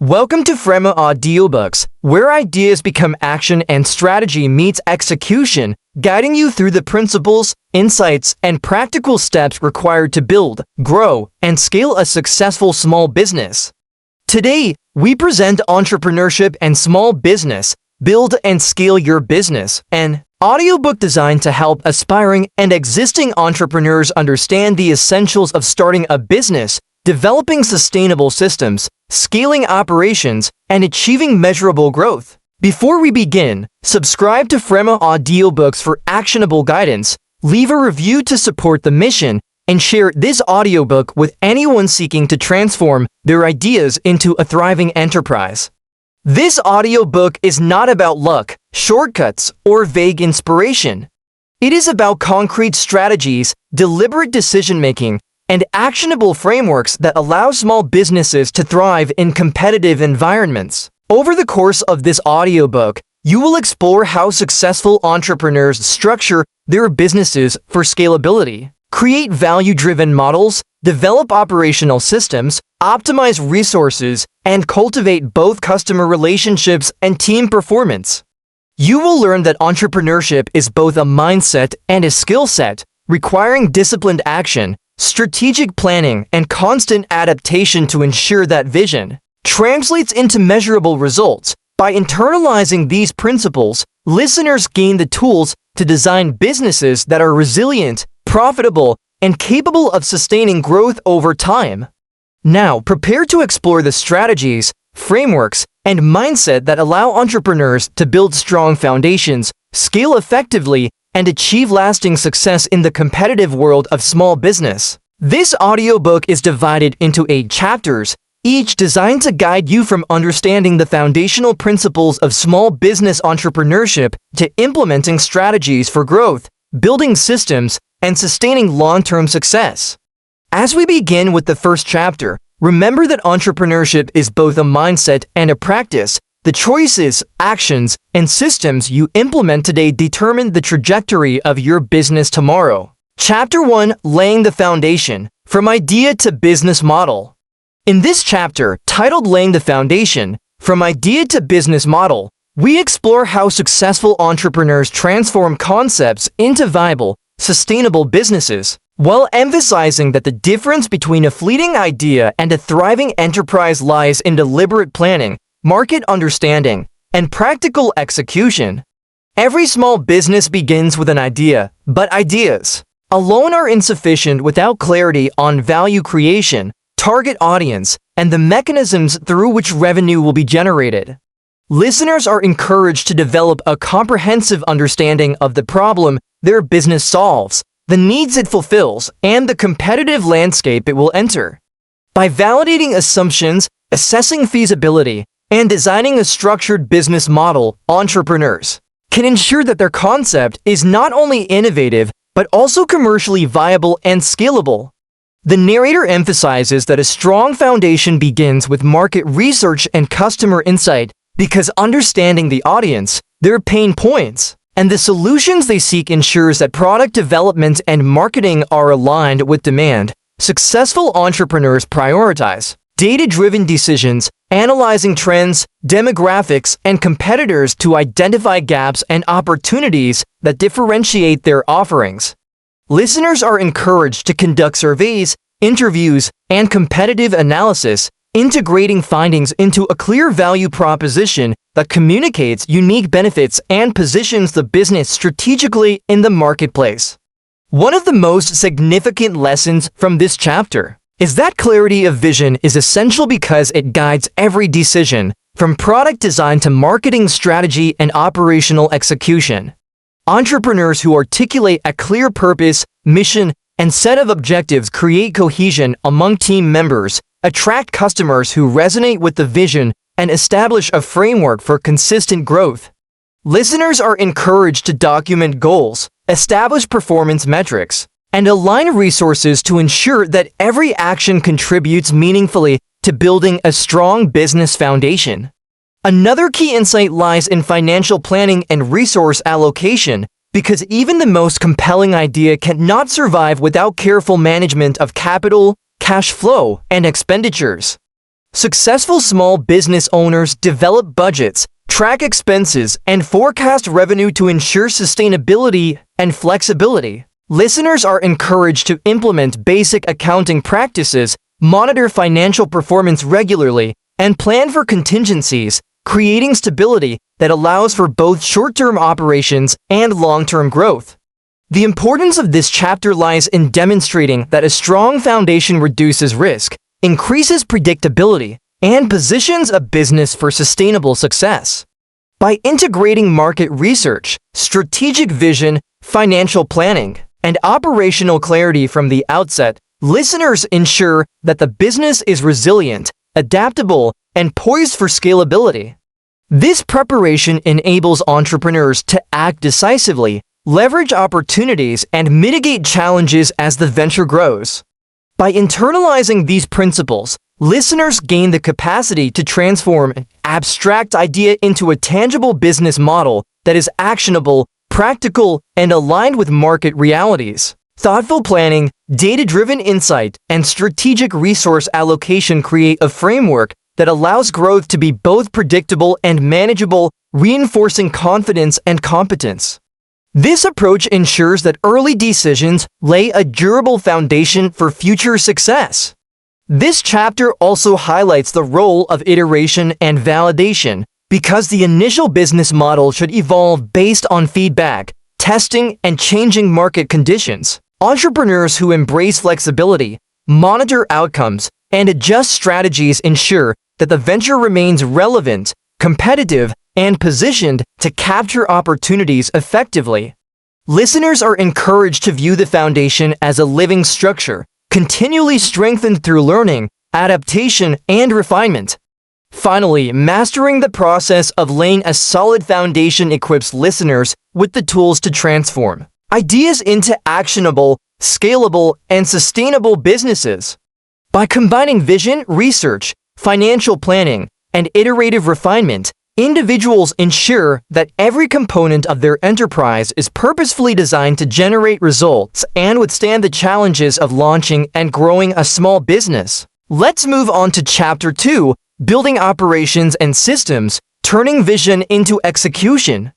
Welcome to Frema Audiobooks, where ideas become action and strategy meets execution, guiding you through the principles, insights, and practical steps required to build, grow, and scale a successful small business. Today, we present Entrepreneurship and Small Business, Build and Scale Your Business, an audiobook designed to help aspiring and existing entrepreneurs understand the essentials of starting a business, developing sustainable systems, scaling operations, and achieving measurable growth. Before we begin, subscribe to Frema Audiobooks for actionable guidance, leave a review to support the mission, and share this audiobook with anyone seeking to transform their ideas into a thriving enterprise. This audiobook is not about luck, shortcuts, or vague inspiration. It is about concrete strategies, deliberate decision-making, and actionable frameworks that allow small businesses to thrive in competitive environments. Over the course of this audiobook, you will explore how successful entrepreneurs structure their businesses for scalability, create value-driven models, develop operational systems, optimize resources, and cultivate both customer relationships and team performance. You will learn that entrepreneurship is both a mindset and a skill set, requiring disciplined action, strategic planning, and constant adaptation to ensure that vision translates into measurable results. By internalizing these principles, listeners gain the tools to design businesses that are resilient, profitable, and capable of sustaining growth over time. Now, prepare to explore the strategies, frameworks, and mindset that allow entrepreneurs to build strong foundations, scale effectively, and achieve lasting success in the competitive world of small business. This audiobook is divided into 8 chapters, each designed to guide you from understanding the foundational principles of small business entrepreneurship to implementing strategies for growth, building systems, and sustaining long-term success. As we begin with the first chapter, remember that entrepreneurship is both a mindset and a practice. The choices, actions, and systems you implement today determine the trajectory of your business tomorrow. Chapter 1, Laying the Foundation, From Idea to Business Model. In this chapter, titled Laying the Foundation, From Idea to Business Model, we explore how successful entrepreneurs transform concepts into viable, sustainable businesses, while emphasizing that the difference between a fleeting idea and a thriving enterprise lies in deliberate planning, market understanding, and practical execution. Every small business begins with an idea, but ideas alone are insufficient without clarity on value creation, target audience, and the mechanisms through which revenue will be generated. Listeners are encouraged to develop a comprehensive understanding of the problem their business solves, the needs it fulfills, and the competitive landscape it will enter. By validating assumptions, assessing feasibility, and designing a structured business model, entrepreneurs can ensure that their concept is not only innovative, but also commercially viable and scalable. The narrator emphasizes that a strong foundation begins with market research and customer insight because understanding the audience, their pain points, and the solutions they seek ensures that product development and marketing are aligned with demand. Successful entrepreneurs prioritize data-driven decisions, analyzing trends, demographics, and competitors to identify gaps and opportunities that differentiate their offerings. Listeners are encouraged to conduct surveys, interviews, and competitive analysis, integrating findings into a clear value proposition that communicates unique benefits and positions the business strategically in the marketplace. One of the most significant lessons from this chapter is that clarity of vision is essential because it guides every decision, from product design to marketing strategy and operational execution. Entrepreneurs who articulate a clear purpose, mission, and set of objectives create cohesion among team members, attract customers who resonate with the vision, and establish a framework for consistent growth. Listeners are encouraged to document goals, establish performance metrics, and align resources to ensure that every action contributes meaningfully to building a strong business foundation. Another key insight lies in financial planning and resource allocation, because even the most compelling idea cannot survive without careful management of capital, cash flow, and expenditures. Successful small business owners develop budgets, track expenses, and forecast revenue to ensure sustainability and flexibility. Listeners are encouraged to implement basic accounting practices, monitor financial performance regularly, and plan for contingencies, creating stability that allows for both short-term operations and long-term growth. The importance of this chapter lies in demonstrating that a strong foundation reduces risk, increases predictability, and positions a business for sustainable success. By integrating market research, strategic vision, financial planning, and operational clarity from the outset, listeners ensure that the business is resilient, adaptable, and poised for scalability. This preparation enables entrepreneurs to act decisively, leverage opportunities, and mitigate challenges as the venture grows. By internalizing these principles, listeners gain the capacity to transform an abstract idea into a tangible business model that is actionable, practical, and aligned with market realities. Thoughtful planning, data-driven insight, and strategic resource allocation create a framework that allows growth to be both predictable and manageable, reinforcing confidence and competence. This approach ensures that early decisions lay a durable foundation for future success. This chapter also highlights the role of iteration and validation, because the initial business model should evolve based on feedback, testing, and changing market conditions. Entrepreneurs who embrace flexibility, monitor outcomes, and adjust strategies ensure that the venture remains relevant, competitive, and positioned to capture opportunities effectively. Listeners are encouraged to view the foundation as a living structure, continually strengthened through learning, adaptation, and refinement. Finally, mastering the process of laying a solid foundation equips listeners with the tools to transform ideas into actionable, scalable, and sustainable businesses. By combining vision, research, financial planning, and iterative refinement, individuals ensure that every component of their enterprise is purposefully designed to generate results and withstand the challenges of launching and growing a small business. Let's move on to Chapter 2, Building Operations and Systems, Turning Vision into Execution.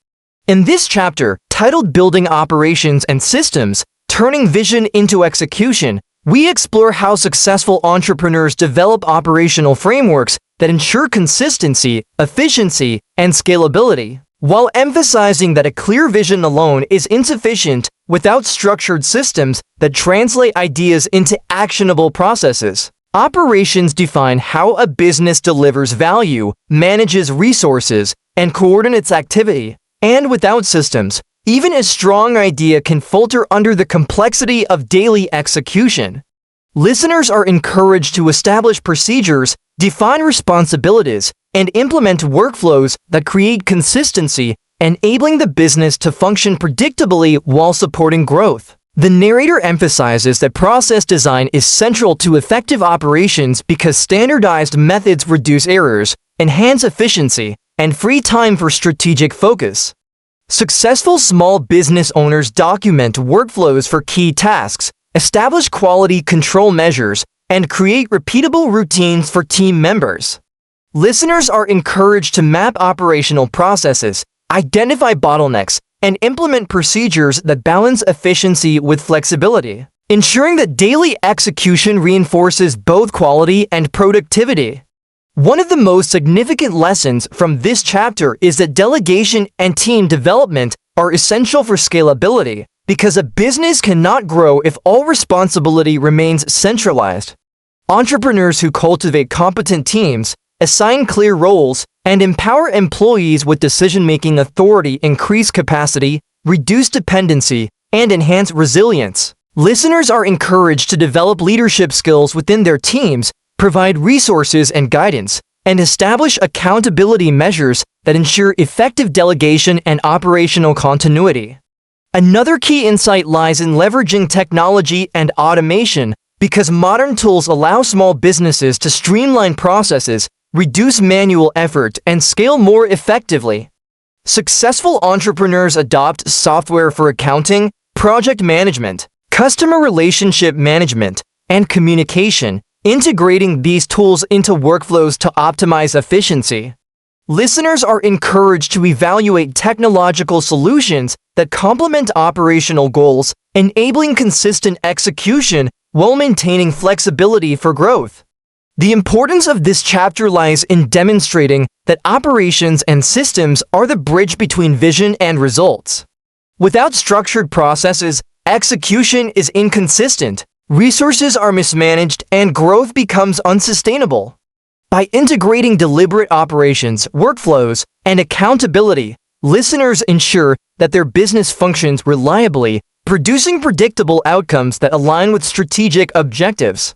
In this chapter, titled Building Operations and Systems, Turning Vision into Execution, we explore how successful entrepreneurs develop operational frameworks that ensure consistency, efficiency, and scalability. While emphasizing that a clear vision alone is insufficient without structured systems that translate ideas into actionable processes, operations define how a business delivers value, manages resources, and coordinates activity. And without systems, even a strong idea can falter under the complexity of daily execution. Listeners are encouraged to establish procedures, define responsibilities, and implement workflows that create consistency, enabling the business to function predictably while supporting growth. The narrator emphasizes that process design is central to effective operations because standardized methods reduce errors, enhance efficiency, and free time for strategic focus. Successful small business owners document workflows for key tasks, establish quality control measures, and create repeatable routines for team members. Listeners are encouraged to map operational processes, identify bottlenecks, and implement procedures that balance efficiency with flexibility, ensuring that daily execution reinforces both quality and productivity. One of the most significant lessons from this chapter is that delegation and team development are essential for scalability, because a business cannot grow if all responsibility remains centralized. Entrepreneurs who cultivate competent teams, assign clear roles, and empower employees with decision-making authority increase capacity, reduce dependency, and enhance resilience. Listeners are encouraged to develop leadership skills within their teams, provide resources and guidance, and establish accountability measures that ensure effective delegation and operational continuity. Another key insight lies in leveraging technology and automation, because modern tools allow small businesses to streamline processes, reduce manual effort, and scale more effectively. Successful entrepreneurs adopt software for accounting, project management, customer relationship management, and communication, integrating these tools into workflows to optimize efficiency. Listeners are encouraged to evaluate technological solutions that complement operational goals, enabling consistent execution while maintaining flexibility for growth. The importance of this chapter lies in demonstrating that operations and systems are the bridge between vision and results. Without structured processes, execution is inconsistent, resources are mismanaged, and growth becomes unsustainable. By integrating deliberate operations, workflows, and accountability, listeners ensure that their business functions reliably, producing predictable outcomes that align with strategic objectives.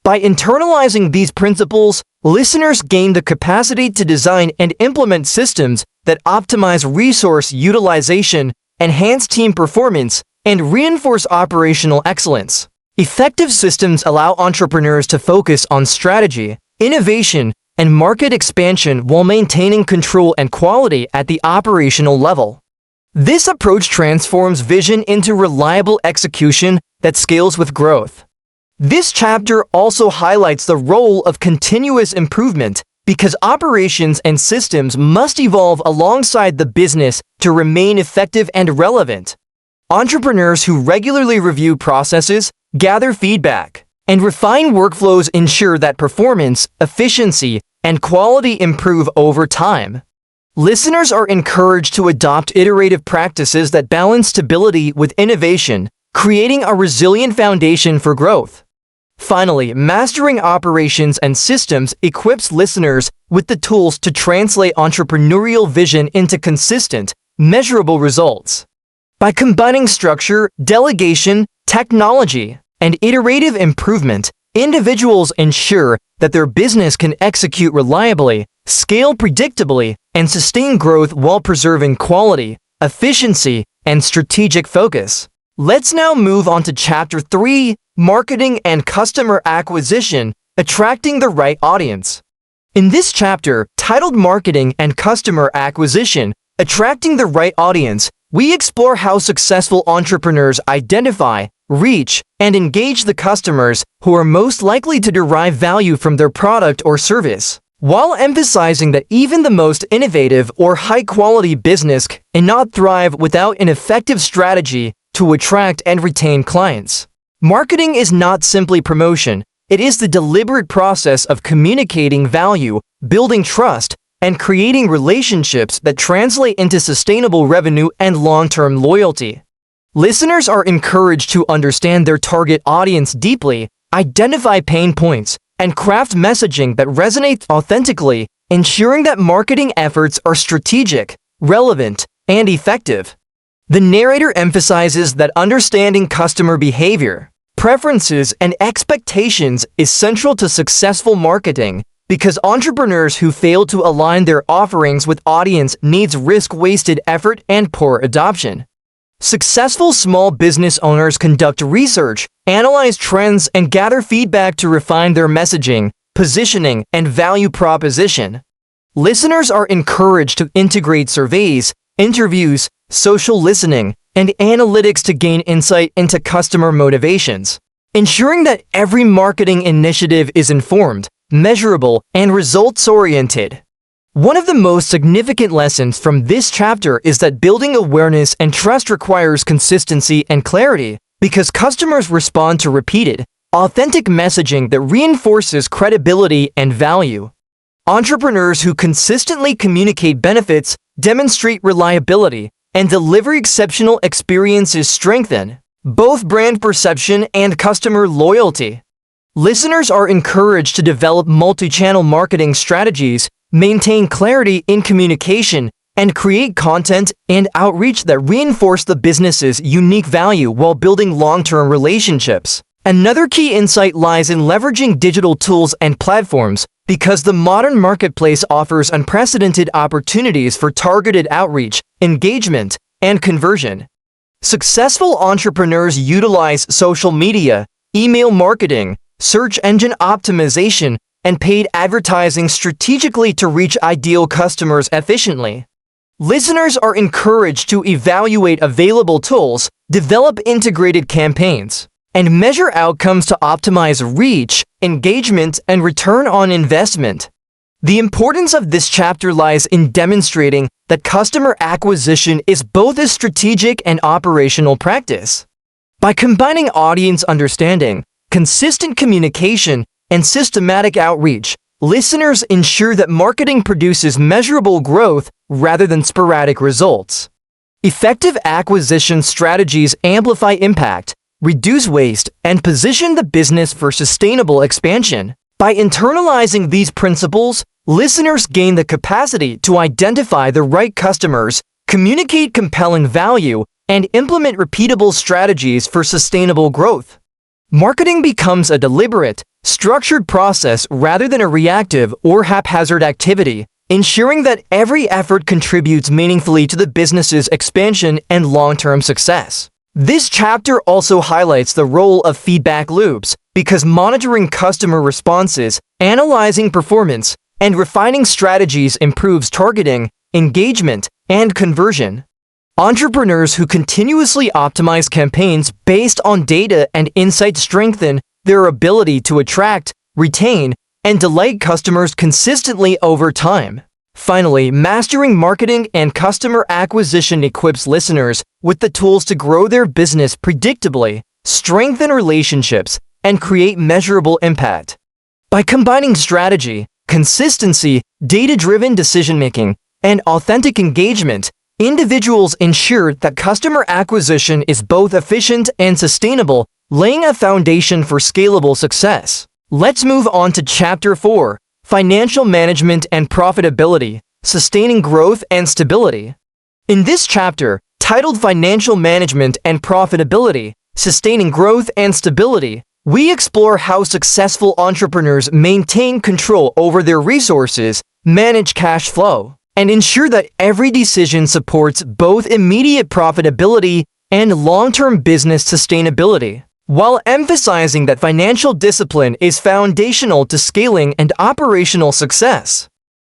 By internalizing these principles, listeners gain the capacity to design and implement systems that optimize resource utilization, enhance team performance, and reinforce operational excellence. Effective systems allow entrepreneurs to focus on strategy, innovation, and market expansion while maintaining control and quality at the operational level. This approach transforms vision into reliable execution that scales with growth. This chapter also highlights the role of continuous improvement because operations and systems must evolve alongside the business to remain effective and relevant. Entrepreneurs who regularly review processes, gather feedback, and refine workflows ensure that performance, efficiency, and quality improve over time. Listeners are encouraged to adopt iterative practices that balance stability with innovation, creating a resilient foundation for growth. Finally, mastering operations and systems equips listeners with the tools to translate entrepreneurial vision into consistent, measurable results. By combining structure, delegation, technology, and iterative improvement, individuals ensure that their business can execute reliably, scale predictably, and sustain growth while preserving quality, efficiency, and strategic focus. Let's now move on to Chapter 3, Marketing and Customer Acquisition, Attracting the Right Audience. In this chapter, titled Marketing and Customer Acquisition, Attracting the Right Audience, we explore how successful entrepreneurs identify, reach, and engage the customers who are most likely to derive value from their product or service, while emphasizing that even the most innovative or high-quality business cannot thrive without an effective strategy to attract and retain clients. Marketing is not simply promotion, it is the deliberate process of communicating value, building trust, and creating relationships that translate into sustainable revenue and long-term loyalty. Listeners are encouraged to understand their target audience deeply, identify pain points, and craft messaging that resonates authentically, ensuring that marketing efforts are strategic, relevant, and effective. The narrator emphasizes that understanding customer behavior, preferences, and expectations is central to successful marketing because entrepreneurs who fail to align their offerings with audience needs risk wasted effort and poor adoption. Successful small business owners conduct research, analyze trends, and gather feedback to refine their messaging, positioning, and value proposition. Listeners are encouraged to integrate surveys, interviews, social listening, and analytics to gain insight into customer motivations, ensuring that every marketing initiative is informed, measurable, and results-oriented. One of the most significant lessons from this chapter is that building awareness and trust requires consistency and clarity because customers respond to repeated, authentic messaging that reinforces credibility and value. Entrepreneurs who consistently communicate benefits, demonstrate reliability, and deliver exceptional experiences strengthen both brand perception and customer loyalty. Listeners are encouraged to develop multi-channel marketing strategies, maintain clarity in communication, and create content and outreach that reinforce the business's unique value while building long-term relationships. Another key insight lies in leveraging digital tools and platforms because the modern marketplace offers unprecedented opportunities for targeted outreach, engagement, and conversion. Successful entrepreneurs utilize social media, email marketing, search engine optimization, and paid advertising strategically to reach ideal customers efficiently. Listeners are encouraged to evaluate available tools, develop integrated campaigns, and measure outcomes to optimize reach, engagement, and return on investment. The importance of this chapter lies in demonstrating that customer acquisition is both a strategic and operational practice. By combining audience understanding, consistent communication, and systematic outreach, listeners ensure that marketing produces measurable growth rather than sporadic results. Effective acquisition strategies amplify impact, reduce waste, and position the business for sustainable expansion. By internalizing these principles, listeners gain the capacity to identify the right customers, communicate compelling value, and implement repeatable strategies for sustainable growth. Marketing becomes a deliberate, structured process rather than a reactive or haphazard activity, ensuring that every effort contributes meaningfully to the business's expansion and long-term success. This chapter also highlights the role of feedback loops because monitoring customer responses, analyzing performance, and refining strategies improves targeting, engagement, and conversion. Entrepreneurs who continuously optimize campaigns based on data and insight strengthen their ability to attract, retain, and delight customers consistently over time. Finally, mastering marketing and customer acquisition equips listeners with the tools to grow their business predictably, strengthen relationships, and create measurable impact. By combining strategy, consistency, data-driven decision-making, and authentic engagement, individuals ensure that customer acquisition is both efficient and sustainable, laying a foundation for scalable success. Let's move on to Chapter 4, Financial Management and Profitability, Sustaining Growth and Stability. In this chapter, titled Financial Management and Profitability, Sustaining Growth and Stability, we explore how successful entrepreneurs maintain control over their resources, manage cash flow, and ensure that every decision supports both immediate profitability and long-term business sustainability, while emphasizing that financial discipline is foundational to scaling and operational success.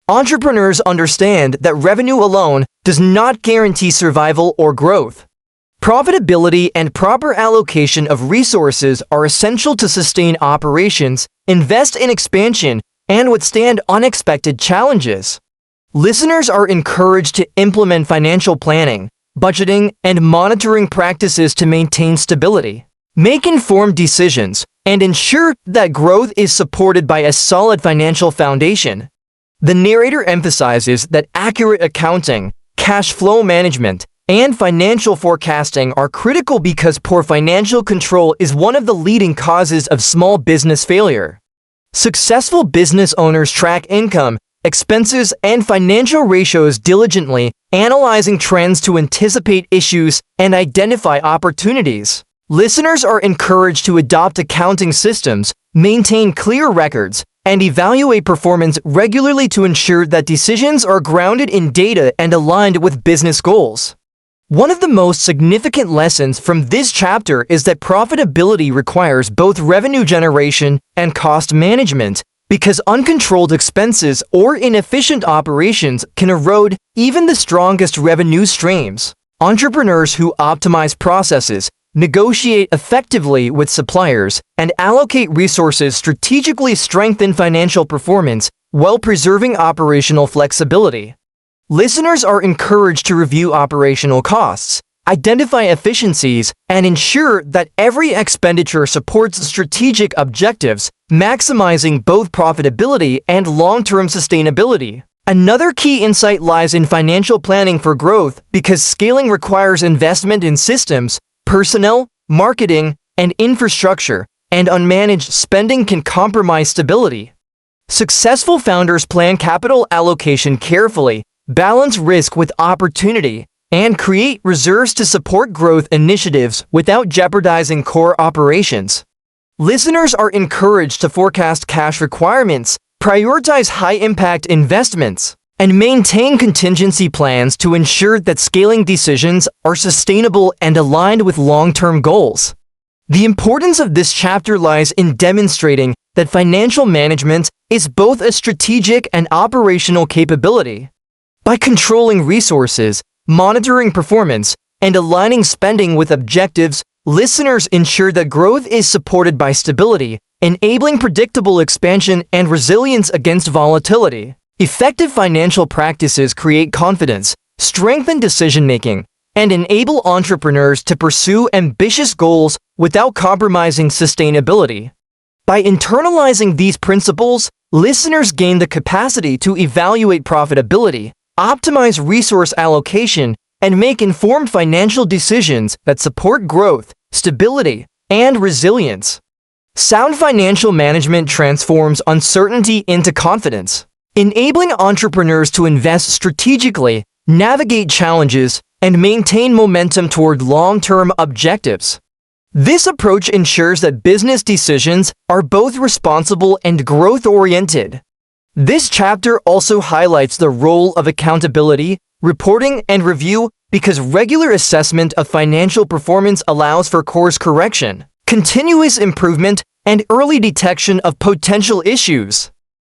Entrepreneurs understand that revenue alone does not guarantee survival or growth. Profitability and proper allocation of resources are essential to sustain operations, invest in expansion, and withstand unexpected challenges. Listeners are encouraged to implement financial planning, budgeting, and monitoring practices to maintain stability, make informed decisions, and ensure that growth is supported by a solid financial foundation. The narrator emphasizes that accurate accounting, cash flow management, and financial forecasting are critical because poor financial control is one of the leading causes of small business failure. Successful business owners track income, expenses, and financial ratios diligently, analyzing trends to anticipate issues and identify opportunities. Listeners are encouraged to adopt accounting systems, maintain clear records, and evaluate performance regularly to ensure that decisions are grounded in data and aligned with business goals. One of the most significant lessons from this chapter is that profitability requires both revenue generation and cost management, because uncontrolled expenses or inefficient operations can erode even the strongest revenue streams. Entrepreneurs who optimize processes, negotiate effectively with suppliers, and allocate resources strategically strengthen financial performance while preserving operational flexibility. Listeners are encouraged to review operational costs, identify efficiencies, and ensure that every expenditure supports strategic objectives, maximizing both profitability and long-term sustainability. Another key insight lies in financial planning for growth because scaling requires investment in systems, personnel, marketing, and infrastructure, and unmanaged spending can compromise stability. Successful founders plan capital allocation carefully, balance risk with opportunity, and create reserves to support growth initiatives without jeopardizing core operations. Listeners are encouraged to forecast cash requirements, prioritize high-impact investments, and maintain contingency plans to ensure that scaling decisions are sustainable and aligned with long-term goals. The importance of this chapter lies in demonstrating that financial management is both a strategic and operational capability. By controlling resources, monitoring performance, and aligning spending with objectives, listeners ensure that growth is supported by stability, enabling predictable expansion and resilience against volatility. Effective financial practices create confidence, strengthen decision-making, and enable entrepreneurs to pursue ambitious goals without compromising sustainability. By internalizing these principles, listeners gain the capacity to evaluate profitability, optimize resource allocation, and make informed financial decisions that support growth, stability, and resilience. Sound financial management transforms uncertainty into confidence, enabling entrepreneurs to invest strategically, navigate challenges, and maintain momentum toward long-term objectives. This approach ensures that business decisions are both responsible and growth-oriented. This chapter also highlights the role of accountability, reporting, and review because regular assessment of financial performance allows for course correction, continuous improvement, and early detection of potential issues.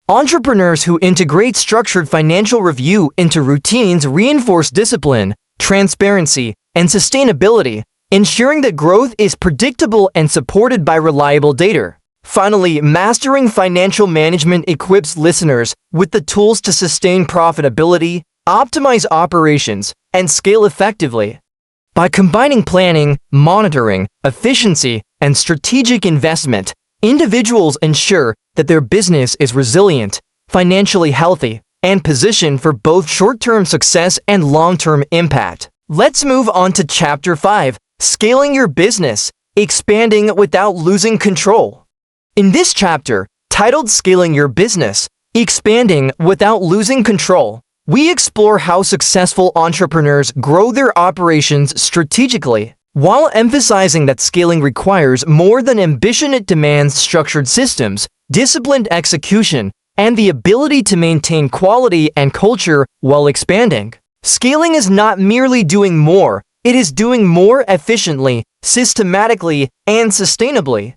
Entrepreneurs who integrate structured financial review into routines reinforce discipline, transparency, and sustainability, ensuring that growth is predictable and supported by reliable data. Finally, mastering financial management equips listeners with the tools to sustain profitability, optimize operations, and scale effectively. By combining planning, monitoring, efficiency, and strategic investment, individuals ensure that their business is resilient, financially healthy, and positioned for both short-term success and long-term impact. Let's move on to Chapter 5, Scaling Your Business, Expanding Without Losing Control. In this chapter, titled Scaling Your Business, Expanding Without Losing Control, we explore how successful entrepreneurs grow their operations strategically. While emphasizing that scaling requires more than ambition, it demands structured systems, disciplined execution, and the ability to maintain quality and culture while expanding. Scaling is not merely doing more, it is doing more efficiently, systematically, and sustainably.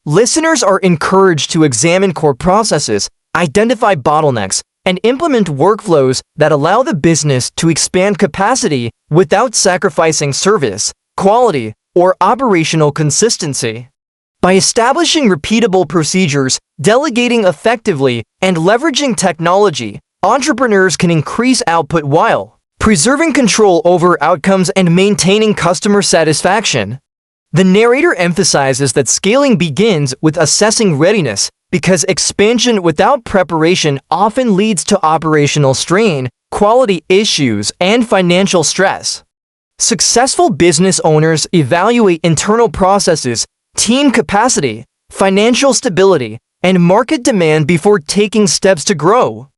Listeners are encouraged to examine core processes, identify bottlenecks, and implement workflows that allow the business to expand capacity without sacrificing service, quality, or operational consistency. By establishing repeatable procedures, delegating effectively, and leveraging technology, entrepreneurs can increase output while preserving control over outcomes and maintaining customer satisfaction. The narrator emphasizes that scaling begins with assessing readiness because expansion without preparation often leads to operational strain, quality issues, and financial stress. Successful business owners evaluate internal processes, team capacity, financial stability, and market demand before taking steps to grow.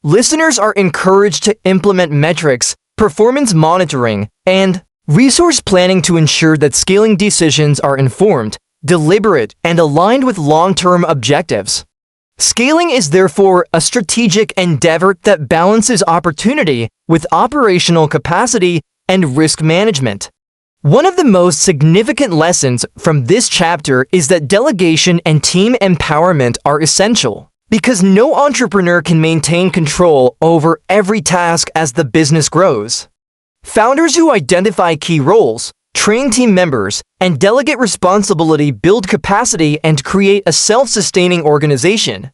Listeners are encouraged to implement metrics, performance monitoring, and resource planning to ensure that scaling decisions are informed, deliberate, and aligned with long-term objectives. Scaling is therefore a strategic endeavor that balances opportunity with operational capacity and risk management. One of the most significant lessons from this chapter is that delegation and team empowerment are essential, because no entrepreneur can maintain control over every task as the business grows. Founders who identify key roles, train team members, and delegate responsibility build capacity and create a self-sustaining organization.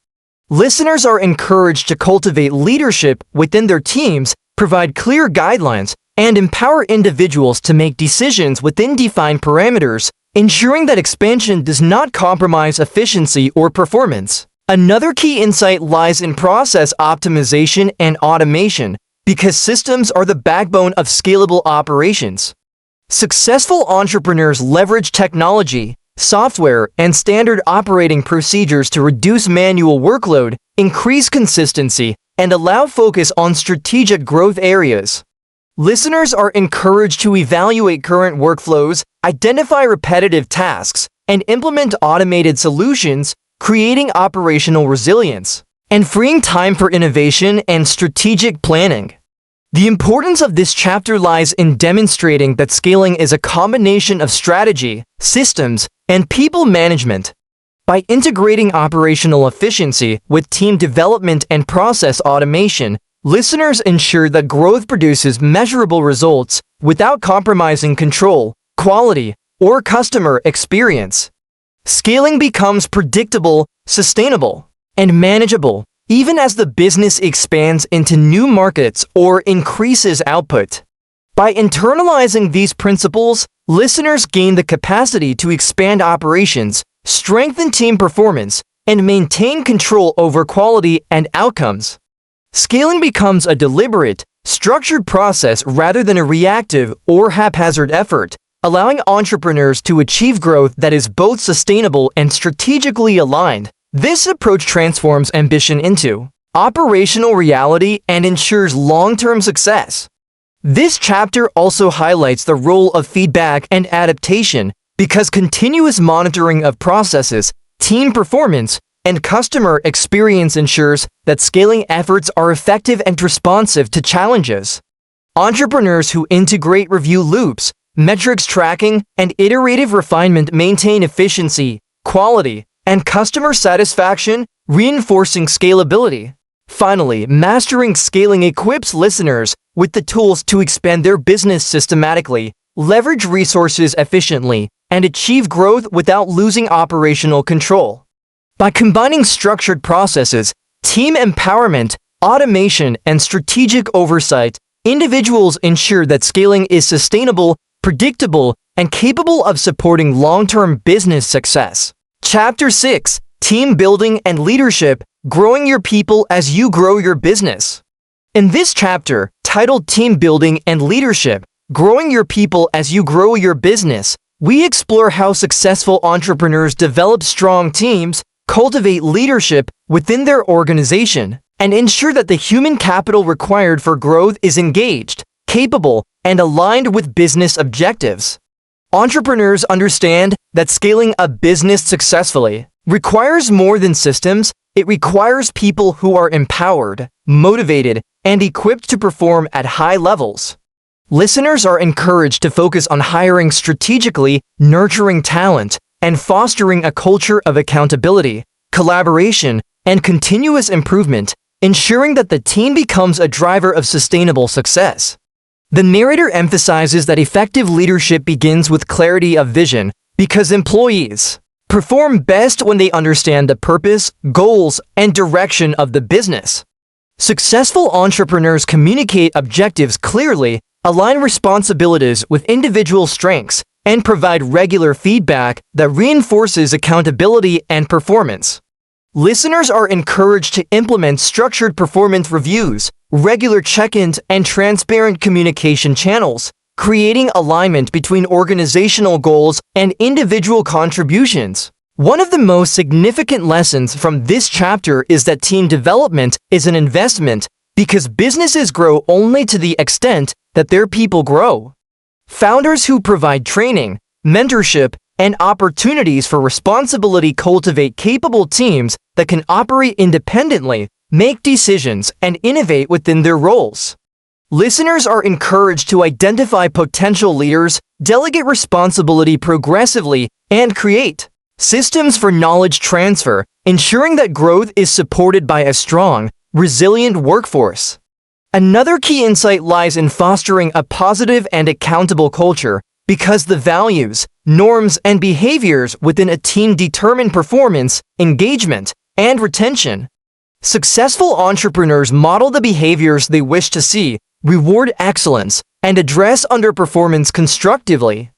Listeners are encouraged to cultivate leadership within their teams, provide clear guidelines, and empower individuals to make decisions within defined parameters, ensuring that expansion does not compromise efficiency or performance. Another key insight lies in process optimization and automation, because systems are the backbone of scalable operations. Successful entrepreneurs leverage technology, software, and standard operating procedures to reduce manual workload, increase consistency, and allow focus on strategic growth areas. Listeners are encouraged to evaluate current workflows, identify repetitive tasks, and implement automated solutions, creating operational resilience and freeing time for innovation and strategic planning. The importance of this chapter lies in demonstrating that scaling is a combination of strategy, systems, and people management. By integrating operational efficiency with team development and process automation, listeners ensure that growth produces measurable results without compromising control, quality, or customer experience. Scaling becomes predictable, sustainable, and manageable, even as the business expands into new markets or increases output. By internalizing these principles, listeners gain the capacity to expand operations, strengthen team performance, and maintain control over quality and outcomes. Scaling becomes a deliberate, structured process rather than a reactive or haphazard effort, allowing entrepreneurs to achieve growth that is both sustainable and strategically aligned. This approach transforms ambition into operational reality and ensures long-term success. This chapter also highlights the role of feedback and adaptation because continuous monitoring of processes, team performance, and customer experience ensures that scaling efforts are effective and responsive to challenges. Entrepreneurs who integrate review loops, metrics tracking, and iterative refinement maintain efficiency, quality, and customer satisfaction, reinforcing scalability. Finally, mastering scaling equips listeners with the tools to expand their business systematically, leverage resources efficiently, and achieve growth without losing operational control. By combining structured processes, team empowerment, automation, and strategic oversight, individuals ensure that scaling is sustainable, predictable, and capable of supporting long-term business success. Chapter 6: Team Building and Leadership: Growing Your People as You Grow Your Business. In this chapter, titled Team Building and Leadership: Growing Your People as You Grow Your Business, we explore how successful entrepreneurs develop strong teams, cultivate leadership within their organization, and ensure that the human capital required for growth is engaged, capable, and aligned with business objectives. Entrepreneurs understand that scaling a business successfully requires more than systems. It requires people who are empowered, motivated, and equipped to perform at high levels. Listeners are encouraged to focus on hiring strategically, nurturing talent, and fostering a culture of accountability, collaboration, and continuous improvement, ensuring that the team becomes a driver of sustainable success. The narrator emphasizes that effective leadership begins with clarity of vision because employees perform best when they understand the purpose, goals, and direction of the business. Successful entrepreneurs communicate objectives clearly, align responsibilities with individual strengths, and provide regular feedback that reinforces accountability and performance. Listeners are encouraged to implement structured performance reviews, regular check-ins, and transparent communication channels, creating alignment between organizational goals and individual contributions. One of the most significant lessons from this chapter is that team development is an investment because businesses grow only to the extent that their people grow. Founders who provide training, mentorship, and opportunities for responsibility cultivate capable teams that can operate independently, make decisions, and innovate within their roles. Listeners are encouraged to identify potential leaders, delegate responsibility progressively, and create systems for knowledge transfer, ensuring that growth is supported by a strong, resilient workforce. Another key insight lies in fostering a positive and accountable culture, because the values, norms, and behaviors within a team determine performance, engagement, and retention. Successful entrepreneurs model the behaviors they wish to see, reward excellence, and address underperformance constructively.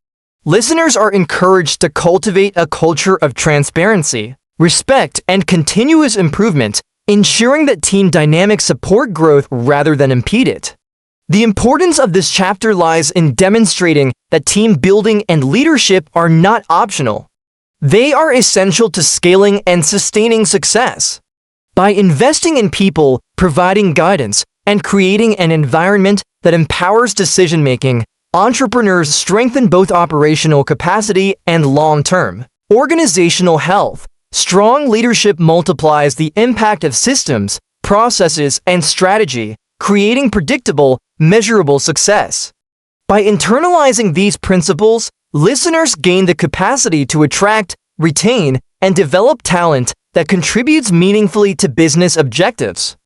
Listeners are encouraged to cultivate a culture of transparency, respect, and continuous improvement, ensuring that team dynamics support growth rather than impede it. The importance of this chapter lies in demonstrating that team building and leadership are not optional. They are essential to scaling and sustaining success. By investing in people, providing guidance, and creating an environment that empowers decision-making, entrepreneurs strengthen both operational capacity and long-term organizational health. Strong leadership multiplies the impact of systems, processes, and strategy, creating predictable, measurable success. By internalizing these principles, listeners gain the capacity to attract, retain, and develop talent that contributes meaningfully to business objectives.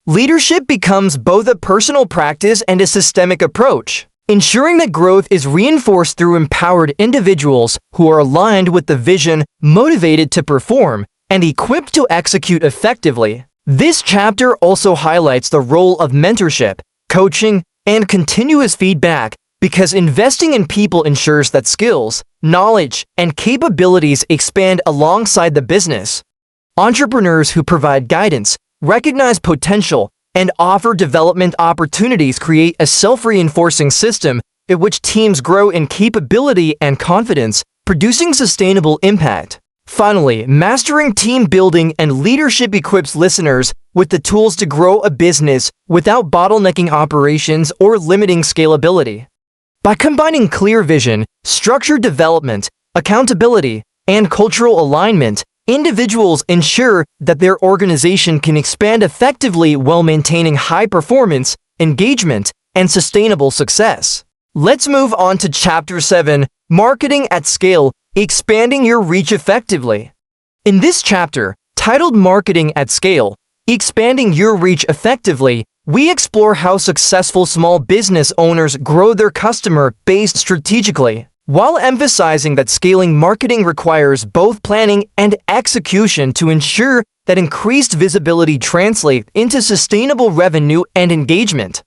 Leadership becomes both a personal practice and a systemic approach, ensuring that growth is reinforced through empowered individuals who are aligned with the vision, motivated to perform, and equipped to execute effectively. This chapter also highlights the role of mentorship, coaching, and continuous feedback because investing in people ensures that skills, knowledge, and capabilities expand alongside the business. Entrepreneurs who provide guidance, recognize potential, and offer development opportunities create a self-reinforcing system in which teams grow in capability and confidence, producing sustainable impact. Finally, mastering team building and leadership equips listeners with the tools to grow a business without bottlenecking operations or limiting scalability. By combining clear vision, structured development, accountability, and cultural alignment, individuals ensure that their organization can expand effectively while maintaining high performance, engagement, and sustainable success. Let's move on to Chapter 7, Marketing at Scale, Expanding Your Reach Effectively. In this chapter, titled Marketing at Scale, Expanding Your Reach Effectively, we explore how successful small business owners grow their customer base strategically, while emphasizing that scaling marketing requires both planning and execution to ensure that increased visibility translates into sustainable revenue and engagement.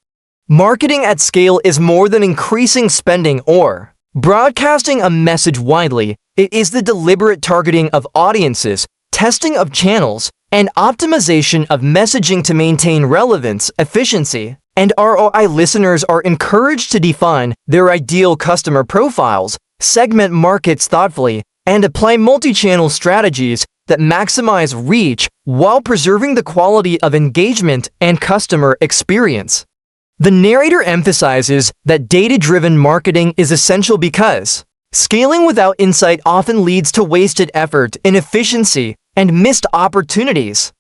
Marketing at scale is more than increasing spending or broadcasting a message widely. It is the deliberate targeting of audiences, testing of channels, and optimization of messaging to maintain relevance, efficiency, and ROI. Listeners are encouraged to define their ideal customer profiles, segment markets thoughtfully, and apply multi-channel strategies that maximize reach while preserving the quality of engagement and customer experience. The narrator emphasizes that data-driven marketing is essential because scaling without insight often leads to wasted effort, inefficiency, and missed opportunities.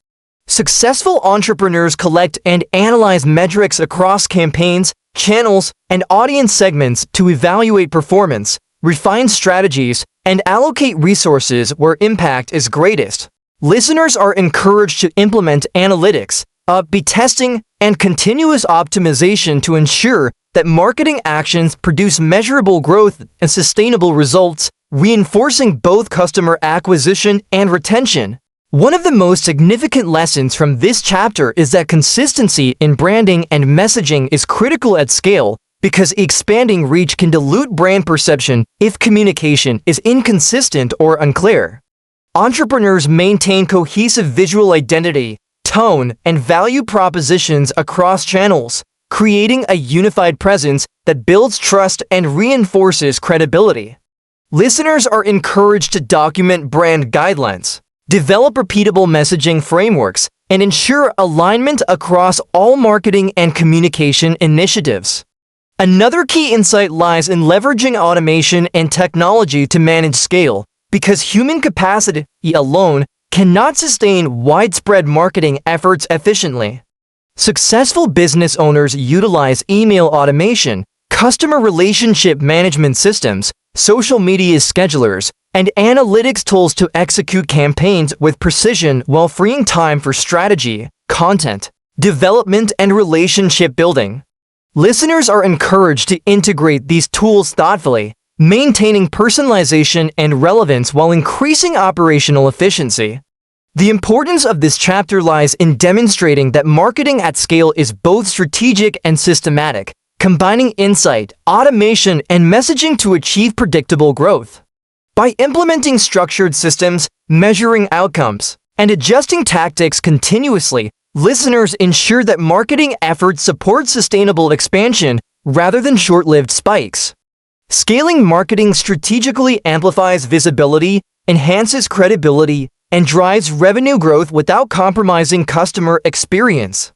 Successful entrepreneurs collect and analyze metrics across campaigns, channels, and audience segments to evaluate performance, refine strategies, and allocate resources where impact is greatest. Listeners are encouraged to implement analytics, A/B testing, and continuous optimization to ensure that marketing actions produce measurable growth and sustainable results, reinforcing both customer acquisition and retention. One of the most significant lessons from this chapter is that consistency in branding and messaging is critical at scale because expanding reach can dilute brand perception if communication is inconsistent or unclear. Entrepreneurs maintain cohesive visual identity, tone, and value propositions across channels, creating a unified presence that builds trust and reinforces credibility. Listeners are encouraged to document brand guidelines, develop repeatable messaging frameworks, and ensure alignment across all marketing and communication initiatives. Another key insight lies in leveraging automation and technology to manage scale, because human capacity alone cannot sustain widespread marketing efforts efficiently. Successful business owners utilize email automation, customer relationship management systems, social media schedulers, and analytics tools to execute campaigns with precision while freeing time for strategy, content, development, and relationship building. Listeners are encouraged to integrate these tools thoughtfully, maintaining personalization and relevance while increasing operational efficiency. The importance of this chapter lies in demonstrating that marketing at scale is both strategic and systematic, combining insight, automation, and messaging to achieve predictable growth. By implementing structured systems, measuring outcomes, and adjusting tactics continuously, listeners ensure that marketing efforts support sustainable expansion rather than short-lived spikes. Scaling marketing strategically amplifies visibility, enhances credibility, and drives revenue growth without compromising customer experience.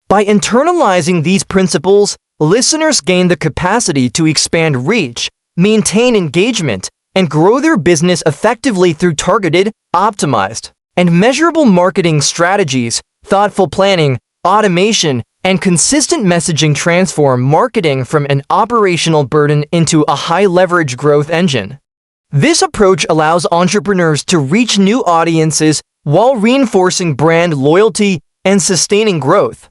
By internalizing these principles, listeners gain the capacity to expand reach, maintain engagement, and grow their business effectively through targeted, optimized, and measurable marketing strategies. Thoughtful planning, automation, and consistent messaging transform marketing from an operational burden into a high-leverage growth engine. This approach allows entrepreneurs to reach new audiences while reinforcing brand loyalty and sustaining growth.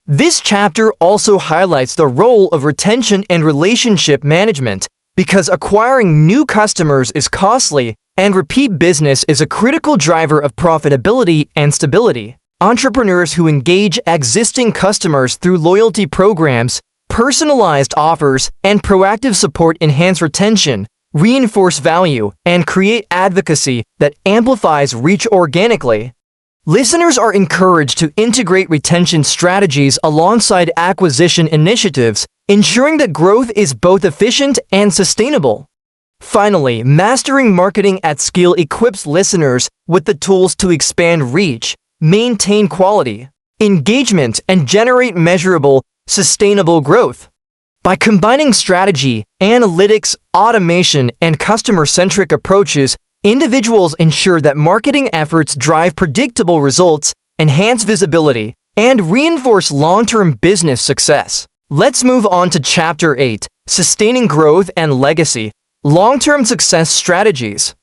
This chapter also highlights the role of retention and relationship management because acquiring new customers is costly and repeat business is a critical driver of profitability and stability. Entrepreneurs who engage existing customers through loyalty programs, personalized offers, and proactive support enhance retention, reinforce value, and create advocacy that amplifies reach organically. Listeners are encouraged to integrate retention strategies alongside acquisition initiatives, ensuring that growth is both efficient and sustainable. Finally, mastering marketing at scale equips listeners with the tools to expand reach, maintain quality, engagement, and generate measurable, sustainable growth. By combining strategy, analytics, automation, and customer-centric approaches, individuals ensure that marketing efforts drive predictable results, enhance visibility, and reinforce long-term business success. Let's move on to Chapter 8, Sustaining Growth and Legacy, Long-Term Success Strategies.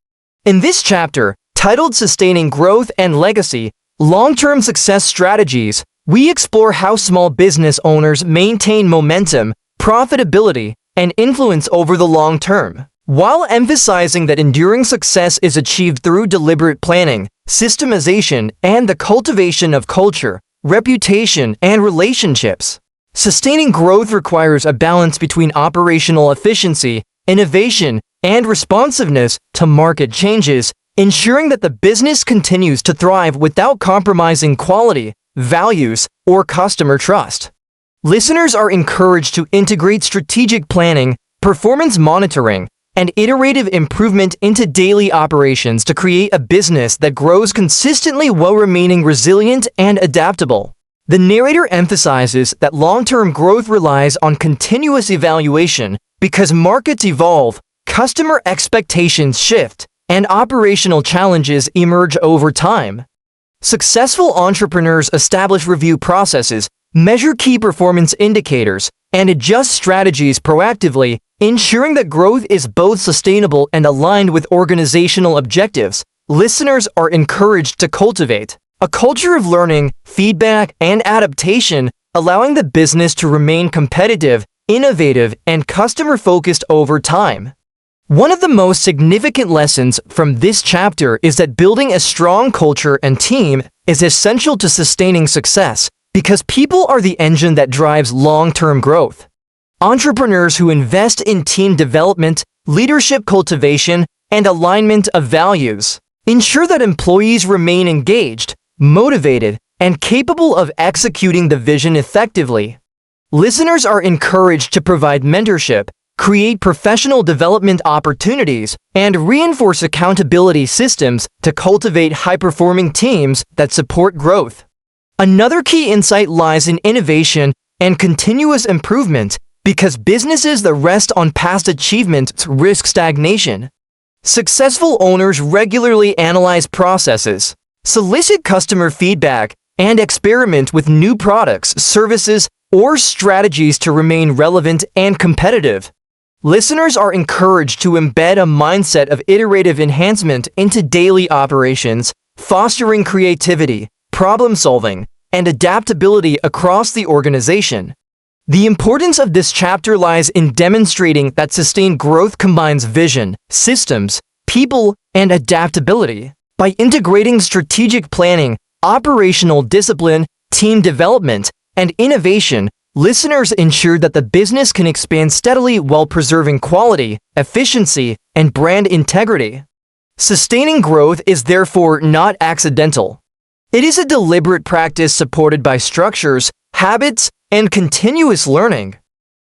In this chapter, titled Sustaining Growth and Legacy, Long-Term Success Strategies, we explore how small business owners maintain momentum, profitability, and influence over the long term, while emphasizing that enduring success is achieved through deliberate planning, systemization, and the cultivation of culture, reputation, and relationships. Sustaining growth requires a balance between operational efficiency, innovation, and responsiveness to market changes, ensuring that the business continues to thrive without compromising quality, values, or customer trust. Listeners are encouraged to integrate strategic planning, performance monitoring, and iterative improvement into daily operations to create a business that grows consistently while remaining resilient and adaptable. The narrator emphasizes that long-term growth relies on continuous evaluation because markets evolve, customer expectations shift, and operational challenges emerge over time. Successful entrepreneurs establish review processes, measure key performance indicators, and adjust strategies proactively, ensuring that growth is both sustainable and aligned with organizational objectives. Listeners are encouraged to cultivate a culture of learning, feedback, and adaptation, allowing the business to remain competitive, innovative, and customer-focused over time. One of the most significant lessons from this chapter is that building a strong culture and team is essential to sustaining success because people are the engine that drives long-term growth. Entrepreneurs who invest in team development, leadership cultivation, and alignment of values ensure that employees remain engaged, motivated, and capable of executing the vision effectively. Listeners are encouraged to provide mentorship, create professional development opportunities, and reinforce accountability systems to cultivate high-performing teams that support growth. Another key insight lies in innovation and continuous improvement because businesses that rest on past achievements risk stagnation. Successful owners regularly analyze processes, solicit customer feedback, and experiment with new products, services, or strategies to remain relevant and competitive. Listeners are encouraged to embed a mindset of iterative enhancement into daily operations, fostering creativity, problem-solving, and adaptability across the organization. The importance of this chapter lies in demonstrating that sustained growth combines vision, systems, people, and adaptability. By integrating strategic planning, operational discipline, team development, and innovation, listeners ensure that the business can expand steadily while preserving quality, efficiency, and brand integrity. Sustaining growth is therefore not accidental. It is a deliberate practice supported by structures, habits, and continuous learning.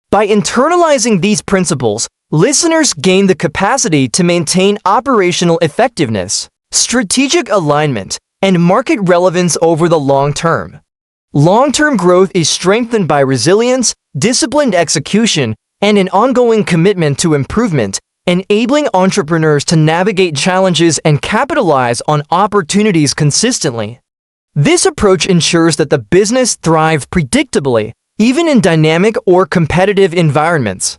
By internalizing these principles, listeners gain the capacity to maintain operational effectiveness, strategic alignment, and market relevance over the long term. Long-term growth is strengthened by resilience, disciplined execution, and an ongoing commitment to improvement, enabling entrepreneurs to navigate challenges and capitalize on opportunities consistently. This approach ensures that the business thrives predictably, even in dynamic or competitive environments.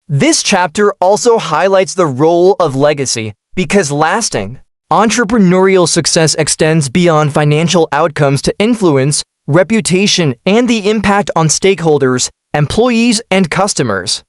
This chapter also highlights the role of legacy because lasting, entrepreneurial success extends beyond financial outcomes to influence, reputation, and the impact on stakeholders, employees, and customers.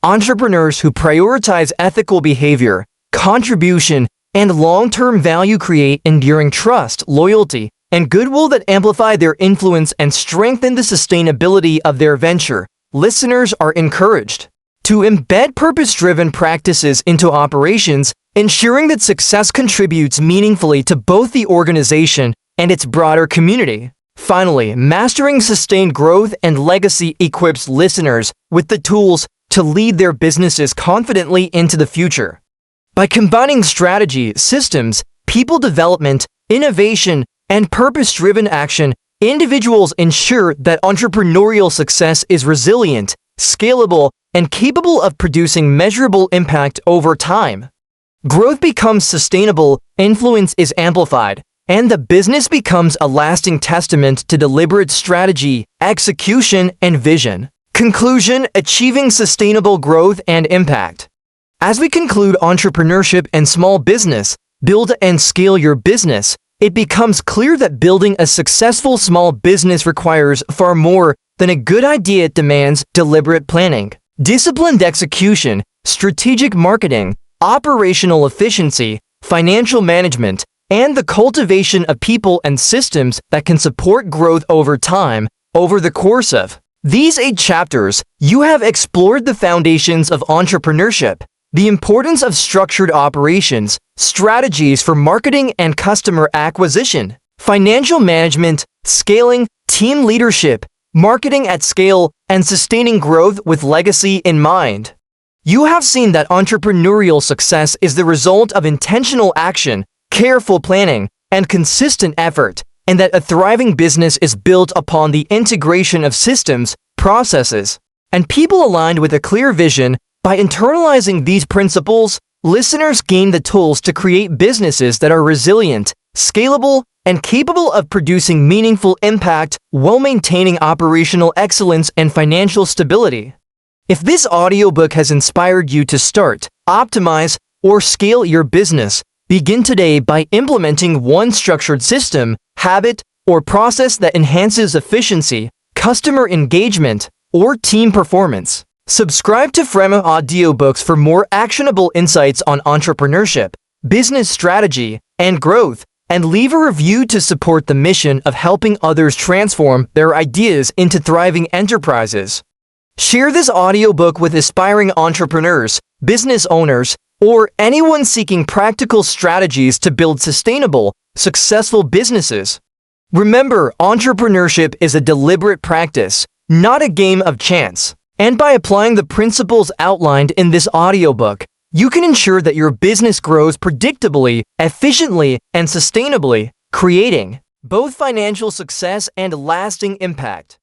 Entrepreneurs who prioritize ethical behavior, contribution, and long-term value create enduring trust, loyalty, and goodwill that amplify their influence and strengthen the sustainability of their venture. Listeners are encouraged to embed purpose-driven practices into operations, ensuring that success contributes meaningfully to both the organization and its broader community. Finally, mastering sustained growth and legacy equips listeners with the tools to lead their businesses confidently into the future. By combining strategy, systems, people development, innovation, and purpose-driven action, individuals ensure that entrepreneurial success is resilient, scalable, and capable of producing measurable impact over time. Growth becomes sustainable, influence is amplified, and the business becomes a lasting testament to deliberate strategy, execution, and vision. Conclusion: achieving sustainable growth and impact. As we conclude entrepreneurship and small business, build and scale your business, it becomes clear that building a successful small business requires far more than a good idea. It demands deliberate planning, disciplined execution, strategic marketing, operational efficiency, financial management, and the cultivation of people and systems that can support growth over time. Over the course of these 8 chapters, you have explored the foundations of entrepreneurship, the importance of structured operations, strategies for marketing and customer acquisition, financial management, scaling, team leadership, marketing at scale, and sustaining growth with legacy in mind. You have seen that entrepreneurial success is the result of intentional action, careful planning, and consistent effort, and that a thriving business is built upon the integration of systems, processes, and people aligned with a clear vision. By internalizing these principles, listeners gain the tools to create businesses that are resilient, scalable, and capable of producing meaningful impact while maintaining operational excellence and financial stability. If this audiobook has inspired you to start, optimize, or scale your business, begin today by implementing one structured system, habit, or process that enhances efficiency, customer engagement, or team performance. Subscribe to Frema Audiobooks for more actionable insights on entrepreneurship, business strategy, and growth, and leave a review to support the mission of helping others transform their ideas into thriving enterprises. Share this audiobook with aspiring entrepreneurs, business owners, or anyone seeking practical strategies to build sustainable, successful businesses. Remember, entrepreneurship is a deliberate practice, not a game of chance. And by applying the principles outlined in this audiobook, you can ensure that your business grows predictably, efficiently, and sustainably, creating both financial success and lasting impact.